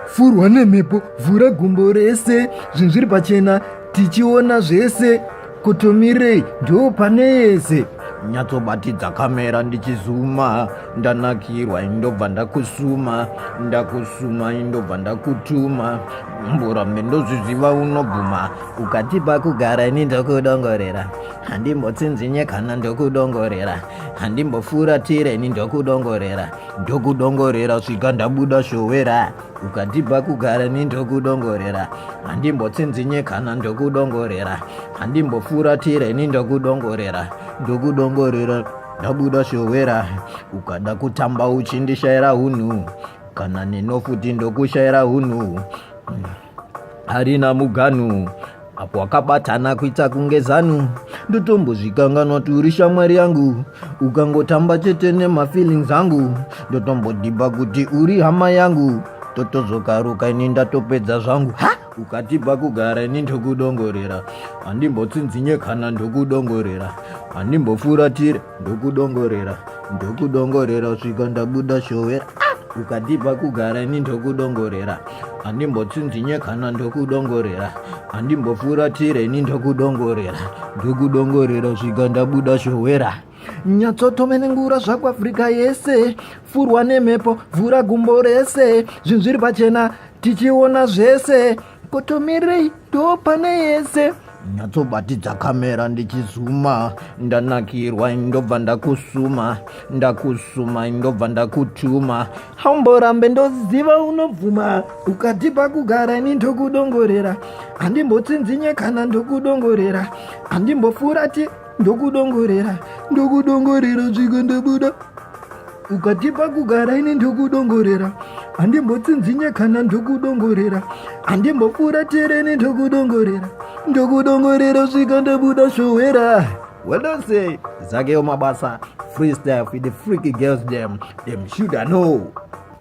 furwa nemhepo, vhura gumbo rese, zvinhu zviri pachena, tichiona zvese, kutomirei, ndo pane yese. Nyatsobatidza kamera ndichizuma, ndanakirwa indobva ndakusuma, ndakusuma indobva ndakutuma, mborambe ndozviziva unobvuma, ukatipa kugara ini ndokudongorera, handimbotsinzinye kana ndokudongorera, handimbofuratire ini ndokudongorera, ndokudongorera svika ndabuda showera, ukatipa kugara ini ndokudongorera, handimbotsinzinye kana ndokudongorera, handimbofuratire ini ndokudongorera, ndokudongorera ndabuda showera, ukada kutamba uchindishayira hunhu, kana neno futi ndokushayira hunhu, harina muganhu, apo wakabatana kuita kunge zanu, ndotombozvikanganwa kuti uri shamwari yangu, ukangotamba chete nemafeelings angu, ndotombodhiba kuti uri hama yangu, totozokaruka ini ndatopedza zvangu. Ukatipa kugara ini ndokudongorera, handimbotsinzinye kana ndokudongorera, handimbofuratire ndokudongorera, ndokudongorera svika ndabuda showera. Ukatipa kugara ini ndokudongorera, handimbotsinzinye kana ndokudongorera, handimbofuratire ini ndokudongorera, ndokudongorera svika ndabuda showera. Nyatsotomenengura zvakuafrica yese, furwa nemhepo, vhura gumbo rese, zvinhu zviri pachena, tichiona zvese, kotomirei, ndo pane yese. Nyatsobatidza kamera ndichizuma, ndanakirwa indobva ndakusuma, ndakusuma indobva ndakutuma, hamborambe ndoziva unobvuma, ukatipa kugara ini ndokudongorera, handimbotsinzinye kana ndokudongorera, handimbofurati ndokudongorera, ndokudongorera svika ndabuda. Ukatipa kugara ini ndokudongorera, handimbotsinzinye kana ndokudongorera, handimbofuratire ini ndokudongorera, ndokudongorera svika ndabuda showera. What do I say? Zageo Mabasa, freestyle with the freaky girls them shoulda know.